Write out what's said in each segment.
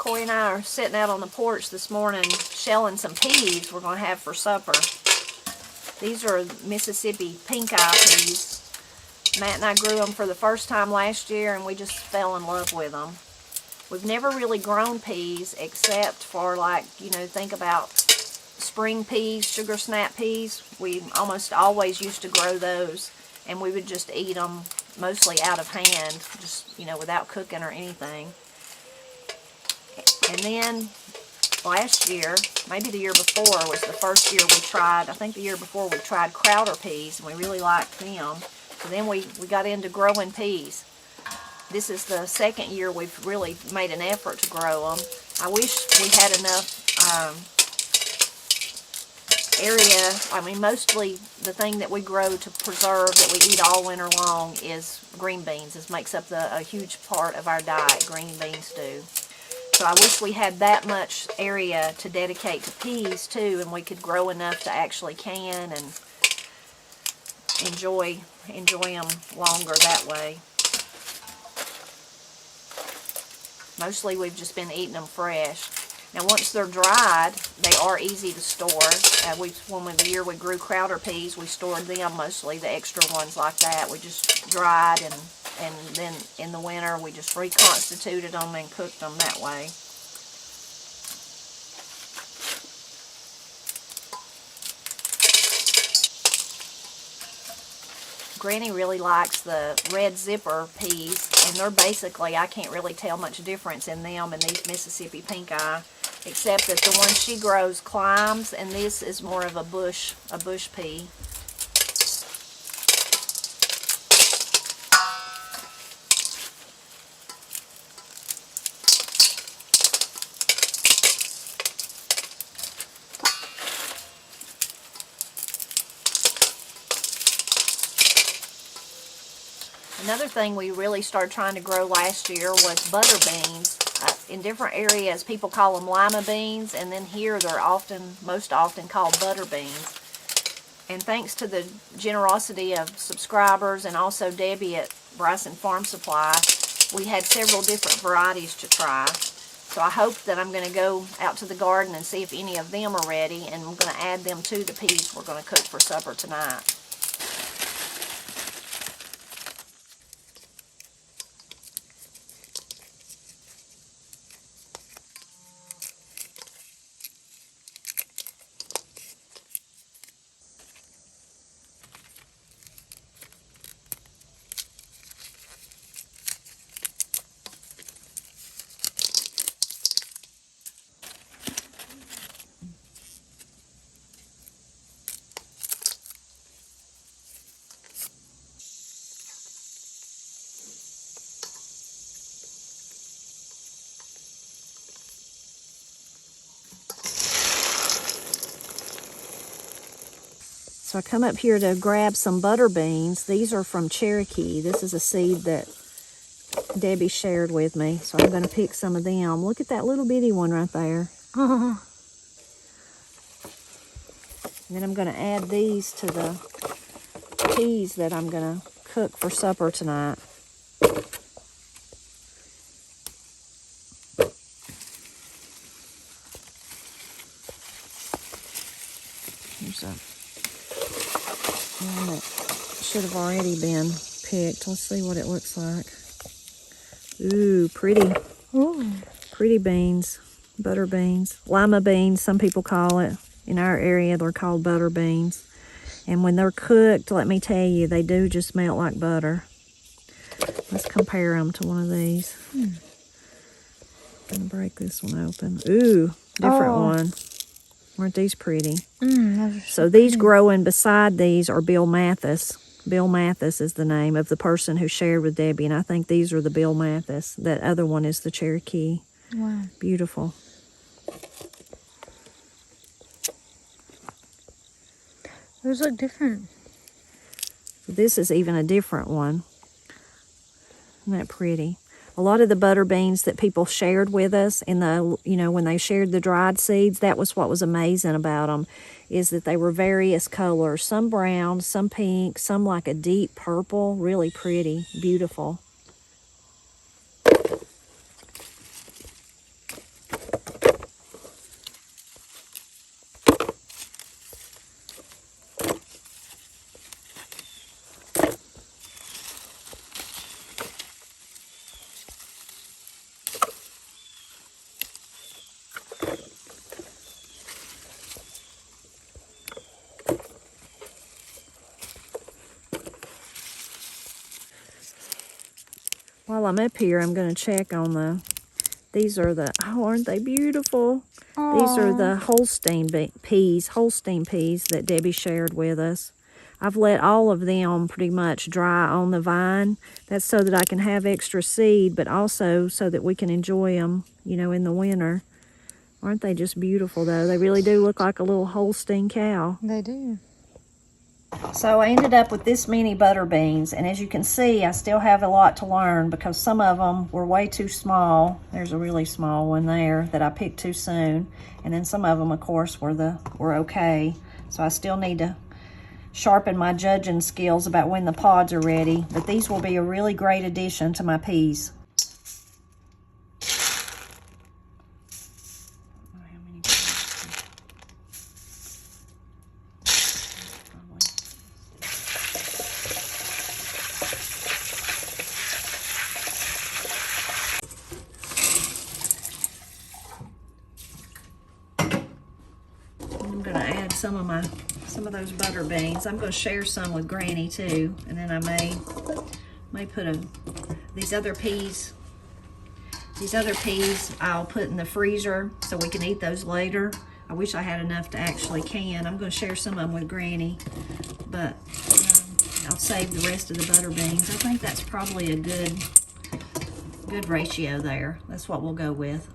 Corey and I are sitting out on the porch this morning shelling some peas we're going to have for supper. These are Mississippi pink eye peas. Matt and I grew them for the first time last year, and we just fell in love with them. We've never really grown peas except for, like, you know, think about spring peas, sugar snap peas. We almost always used to grow those, and we would just eat them mostly out of hand, just, you know, without cooking or anything. And then last year, maybe the year before, was the first year we tried, I think the year before we tried Crowder peas, and we really liked them. So then we got into growing peas. This is the second year we've really made an effort to grow them. I wish we had enough area. I mean, mostly the thing that we grow to preserve that we eat all winter long is green beans. This makes up a huge part of our diet, green beans do. So I wish we had that much area to dedicate to peas too, and we could grow enough to actually can and enjoy them longer that way. Mostly we've just been eating them fresh. Now once they're dried, they are easy to store. The year we grew Crowder peas, we stored them, mostly the extra ones like that. We just dried, and then in the winter we just reconstituted them and cooked them that way. Granny really likes the red zipper peas, and they're basically, I can't really tell much difference in them and these Mississippi pink eye, except that the one she grows climbs, and this is more of a bush pea. Another thing we really started trying to grow last year was butter beans. In different areas, people call them lima beans, and then here they're most often called butter beans. And thanks to the generosity of subscribers and also Debbie at Bryson Farm Supply, we had several different varieties to try. So I hope that I'm going to go out to the garden and see if any of them are ready, and I'm going to add them to the peas we're going to cook for supper tonight. So I come up here to grab some butter beans. These are from Cherokee. This is a seed that Debbie shared with me. So I'm going to pick some of them. Look at that little bitty one right there. And then I'm going to add these to the peas that I'm going to cook for supper tonight. Here's one that should have already been picked. Let's see what it looks like. Ooh, pretty. Ooh. Pretty beans. Butter beans. Lima beans, some people call it. In our area, they're called butter beans. And when they're cooked, let me tell you, they do just melt like butter. Let's compare them to one of these. I'm going to break this one open. Ooh, different one. Aren't these pretty? So these growing beside these are Bill Mathis. Bill Mathis is the name of the person who shared with Debbie, and I think these are the Bill Mathis. That other one is the Cherokee. Wow. Beautiful. Those look different. This is even a different one. Isn't that pretty? A lot of the butter beans that people shared with us in the, when they shared the dried seeds, that was what was amazing about them, is that they were various colors. Some brown, some pink, some like a deep purple. Really pretty, beautiful. While I'm up here, I'm going to check on these are the, oh, aren't they beautiful? Aww. These are the Holstein peas that Debbie shared with us. I've let all of them pretty much dry on the vine. That's so that I can have extra seed, but also so that we can enjoy them, you know, in the winter. Aren't they just beautiful, though? They really do look like a little Holstein cow. They do. So I ended up with this many butter beans, and as you can see, I still have a lot to learn because some of them were way too small. There's a really small one there that I picked too soon, and then some of them, of course, were okay. So I still need to sharpen my judging skills about when the pods are ready, but these will be a really great addition to my peas. I'm gonna add some of those butter beans. I'm gonna share some with Granny too, and then I may put these other peas I'll put in the freezer so we can eat those later. I wish I had enough to actually can. I'm gonna share some of them with Granny, but I'll save the rest of the butter beans. I think that's probably a good ratio there. That's what we'll go with.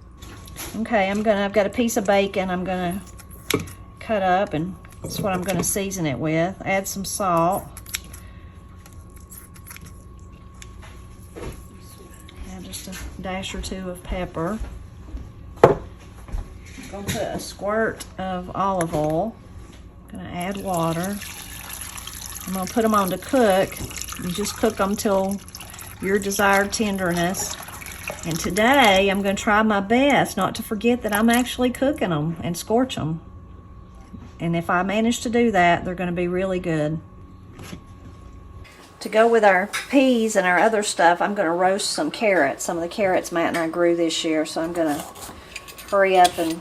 Okay, I've got a piece of bacon I'm gonna cut up, and that's what I'm going to season it with. Add some salt. Add just a dash or two of pepper. I'm going to put a squirt of olive oil. I'm going to add water. I'm going to put them on to cook. You just cook them till your desired tenderness. And today I'm going to try my best not to forget that I'm actually cooking them and scorch them. And if I manage to do that, they're going to be really good. To go with our peas and our other stuff, I'm going to roast some carrots. Some of the carrots Matt and I grew this year, so I'm going to hurry up and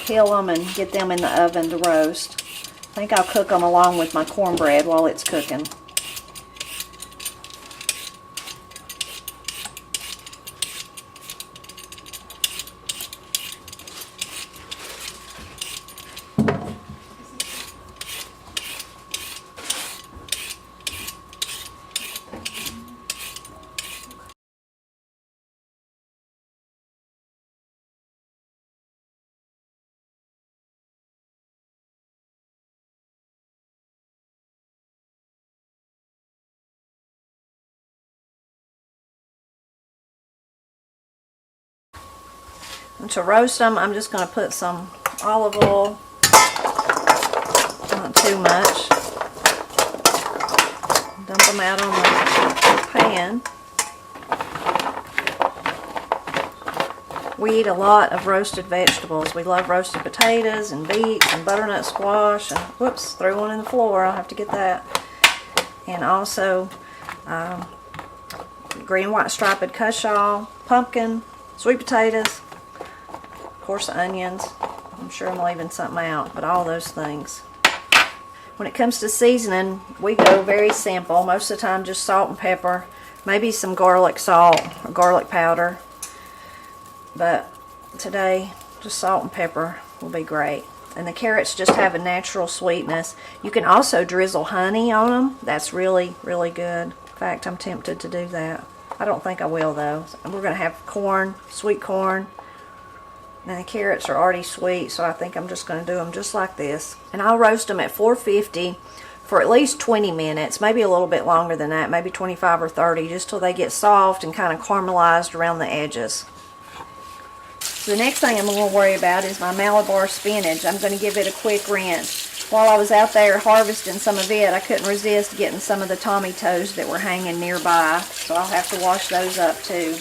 peel them and get them in the oven to roast. I think I'll cook them along with my cornbread while it's cooking. And to roast them, I'm just going to put some olive oil, not too much. Dump them out on the pan. We eat a lot of roasted vegetables. We love roasted potatoes and beets and butternut squash. And whoops, threw one in the floor. I'll have to get that. And also green and white striped cushaw, pumpkin, sweet potatoes, of course onions. I'm sure I'm leaving something out, but all those things. When it comes to seasoning, we go very simple. Most of the time just salt and pepper, maybe some garlic salt or garlic powder. But today, just salt and pepper will be great. And the carrots just have a natural sweetness. You can also drizzle honey on them. That's really, really good. In fact, I'm tempted to do that. I don't think I will though. We're going to have corn, sweet corn. And the carrots are already sweet, so I think I'm just going to do them just like this. And I'll roast them at 450 for at least 20 minutes, maybe a little bit longer than that, maybe 25 or 30, just till they get soft and kind of caramelized around the edges. So the next thing I'm going to worry about is my Malabar spinach. I'm going to give it a quick rinse. While I was out there harvesting some of it, I couldn't resist getting some of the tommy toes that were hanging nearby, so I'll have to wash those up too.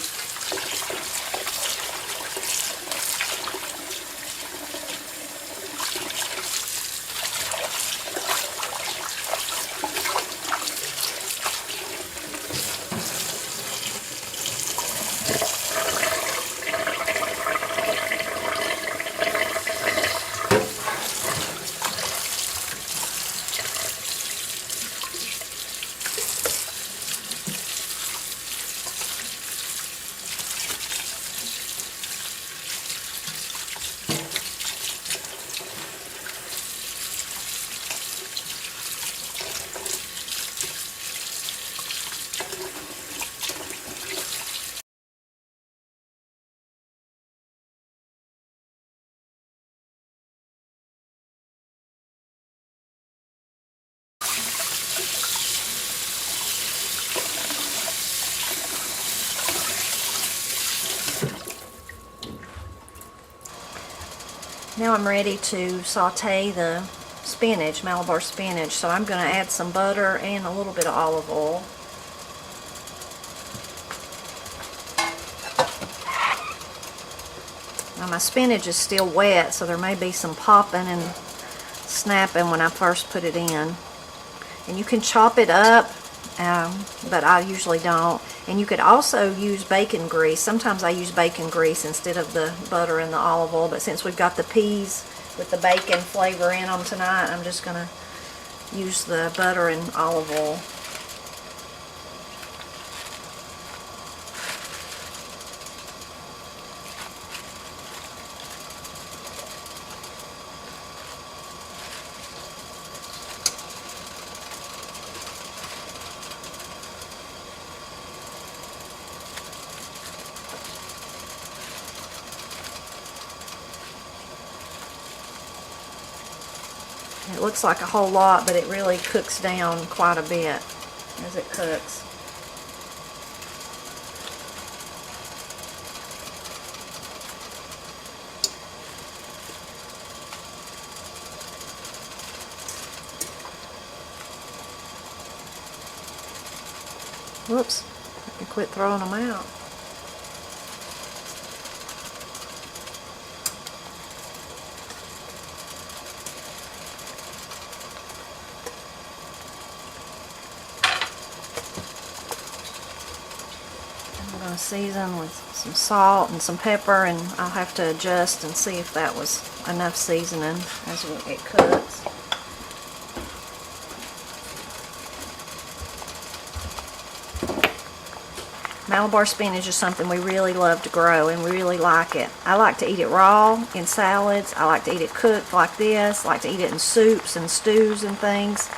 Now I'm ready to saute the spinach, Malabar spinach. So I'm going to add some butter and a little bit of olive oil. Now my spinach is still wet, so there may be some popping and snapping when I first put it in. And you can chop it up, but I usually don't. And you could also use bacon grease. Sometimes I use bacon grease instead of the butter and the olive oil, but since we've got the peas with the bacon flavor in them tonight, I'm just going to use the butter and olive oil. It looks like a whole lot, but it really cooks down quite a bit as it cooks. Whoops, I can quit throwing them out. Season with some salt and some pepper, and I'll have to adjust and see if that was enough seasoning as it cooks. Malabar spinach is something we really love to grow, and we really like it. I like to eat it raw in salads. I like to eat it cooked like this. I like to eat it in soups and stews and things.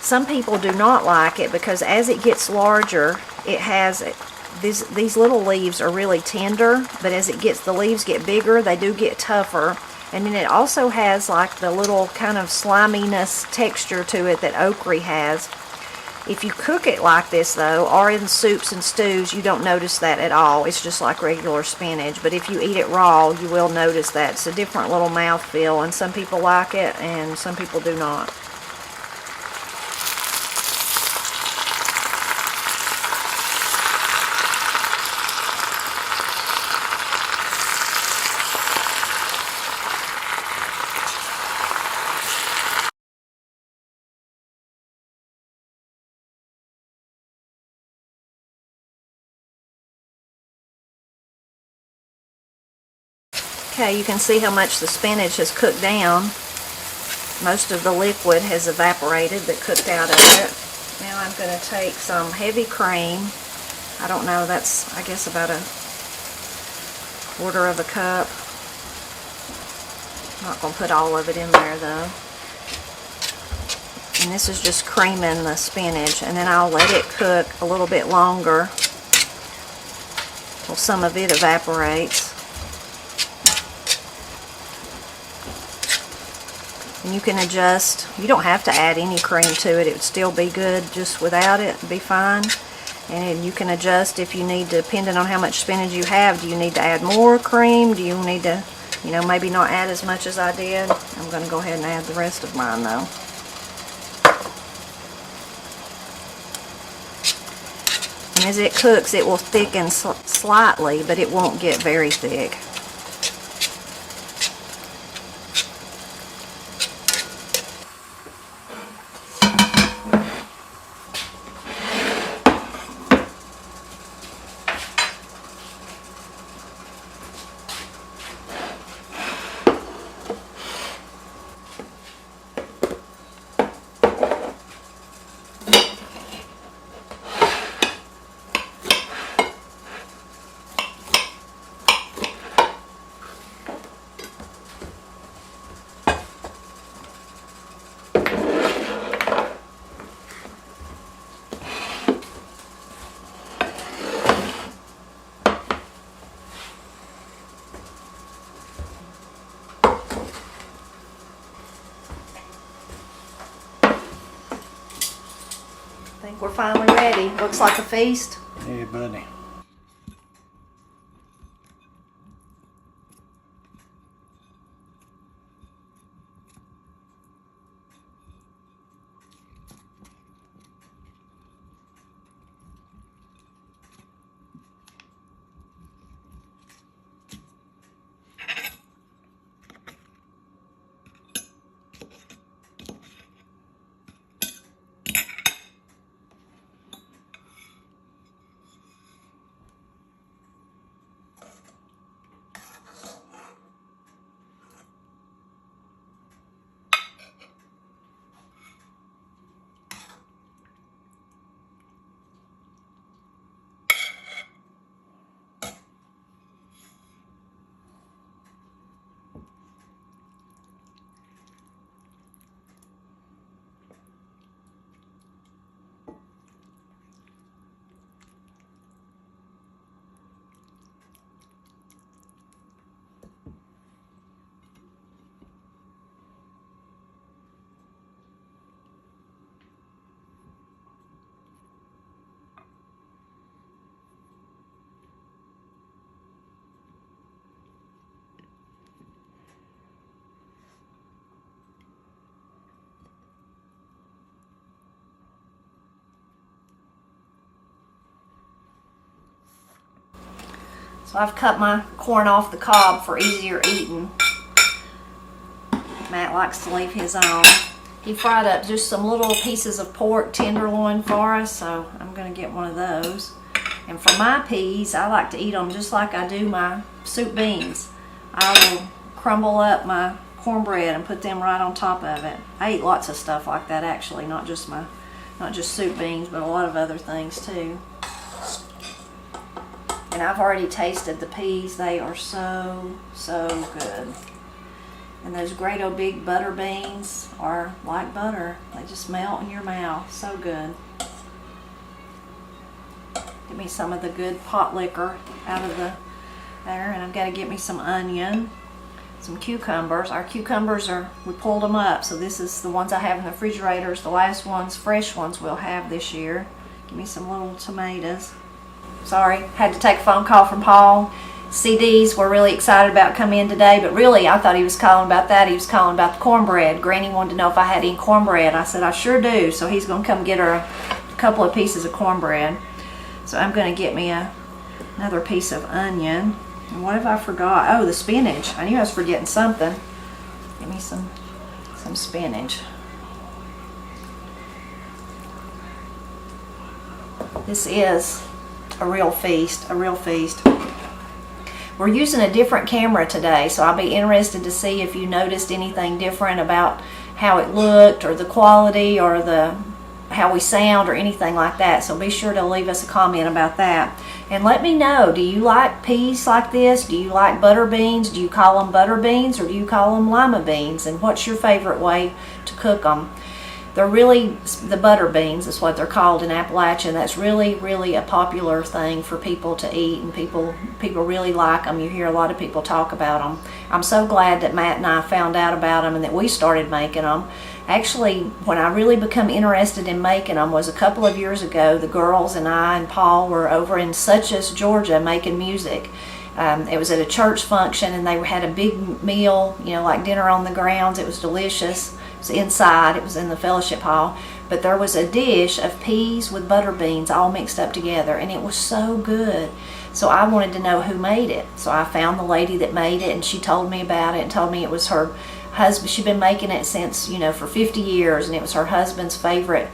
Some people do not like it because as it gets larger, it has these little leaves are really tender, but as the leaves get bigger, they do get tougher. And then it also has like the little kind of sliminess texture to it that okra has. If you cook it like this though, or in soups and stews, you don't notice that at all. It's just like regular spinach. But if you eat it raw, you will notice that. It's a different little mouthfeel, and some people like it and some people do not. Okay, you can see how much the spinach has cooked down. Most of the liquid has evaporated that cooked out of it. Now I'm going to take some heavy cream. I don't know, that's I guess about a quarter of a cup. I'm not going to put all of it in there though. And this is just creaming the spinach, and then I'll let it cook a little bit longer till some of it evaporates. And you can adjust. You don't have to add any cream to it. It would still be good just without it. It'd be fine. And you can adjust if you need to, depending on how much spinach you have. Do you need to add more cream? Do you need to, maybe not add as much as I did? I'm going to go ahead and add the rest of mine though. And as it cooks, it will thicken slightly, but it won't get very thick. I think we're finally ready. Looks like a feast. Hey, buddy. So I've cut my corn off the cob for easier eating. Matt likes to leave his on. He fried up just some little pieces of pork tenderloin for us, so I'm going to get one of those. And for my peas, I like to eat them just like I do my soup beans. I will crumble up my cornbread and put them right on top of it. I eat lots of stuff like that actually, not just soup beans, but a lot of other things too. And I've already tasted the peas. They are so good. And those great old big butter beans are like butter. They just melt in your mouth. So good. Get me some of the good pot liquor out of there. And I've got to get me some onion, some cucumbers. Our cucumbers we pulled them up. So this is the ones I have in the refrigerators. The last ones, fresh ones, we'll have this year. Give me some little tomatoes. Sorry, had to take a phone call from Paul. CDs were really excited about coming in today, but really I thought he was calling about that. He was calling about the cornbread. Granny wanted to know if I had any cornbread. I said I sure do, so he's going to come get her a couple of pieces of cornbread. So I'm going to get me another piece of onion. And what have I forgot? Oh, the spinach. I knew I was forgetting something. Give me some spinach. This is a real feast, a real feast. We're using a different camera today, so I'll be interested to see if you noticed anything different about how it looked or the quality or how we sound or anything like that. So be sure to leave us a comment about that. And let me know, do you like peas like this? Do you like butter beans? Do you call them butter beans or do you call them lima beans? And what's your favorite way to cook them? They're really, the butter beans is what they're called in Appalachia. That's really a popular thing for people to eat, and people really like them. You hear a lot of people talk about them. I'm so glad that Matt and I found out about them and that we started making them. Actually, when I really become interested in making them was a couple of years ago. The girls and I and Paul were over in Suches, Georgia, making music. It was at a church function, and they had a big meal, like dinner on the grounds. It was delicious. It was inside. It was in the fellowship hall. But there was a dish of peas with butter beans all mixed up together, and it was so good. So I wanted to know who made it. So I found the lady that made it, and she told me about it and told me it was her husband. She'd been making it since, for 50 years, and it was her husband's favorite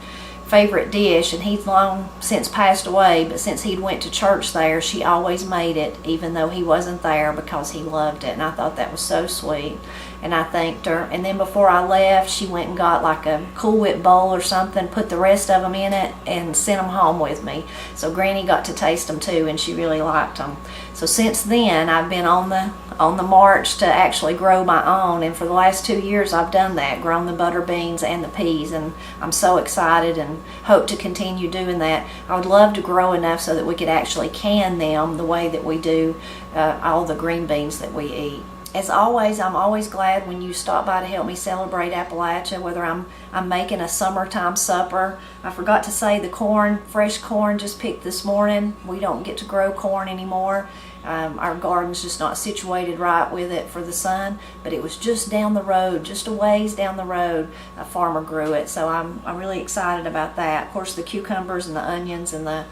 dish, and he's long since passed away, but since he went to church there, she always made it even though he wasn't there because he loved it. And I thought that was so sweet, and I thanked her. And then before I left, she went and got like a Cool Whip bowl or something, put the rest of them in it, and sent them home with me. So Granny got to taste them too, and she really liked them. So since then, I've been on the march to actually grow my own, and for the last 2 years I've done that, grown the butter beans and the peas, and I'm so excited and hope to continue doing that. I would love to grow enough so that we could actually can them the way that we do all the green beans that we eat. As always, I'm always glad when you stop by to help me celebrate Appalachia, whether I'm making a summertime supper. I forgot to say the corn, fresh corn just picked this morning. We don't get to grow corn anymore. Our garden's just not situated right with it for the sun, but it was just down the road, just a ways down the road, a farmer grew it. So I'm really excited about that. Of course, the cucumbers and the onions and the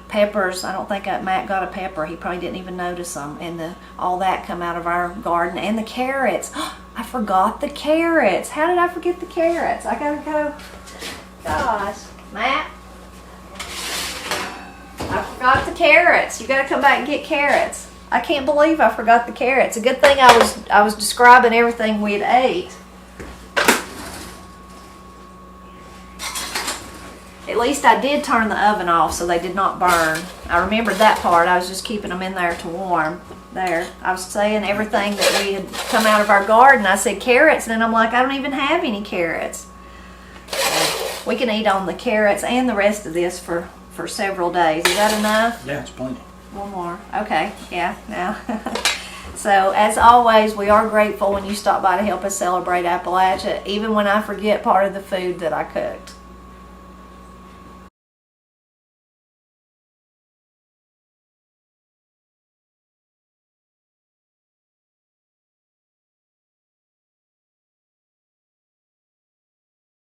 peppers, I don't think Matt got a pepper. He probably didn't even notice them. And all that come out of our garden. And the carrots. I forgot the carrots. How did I forget the carrots? I gotta go. Gosh. Matt? I forgot the carrots. You gotta come back and get carrots. I can't believe I forgot the carrots. A good thing I was describing everything we had ate. At least I did turn the oven off so they did not burn. I remembered that part. I was just keeping them in there to warm. There. I was saying everything that we had come out of our garden. I said carrots, and then I'm like, I don't even have any carrots. We can eat on the carrots and the rest of this for several days. Is that enough? Yeah, it's plenty. One more. Okay. Yeah. Now. So, as always, we are grateful when you stop by to help us celebrate Appalachia, even when I forget part of the food that I cooked.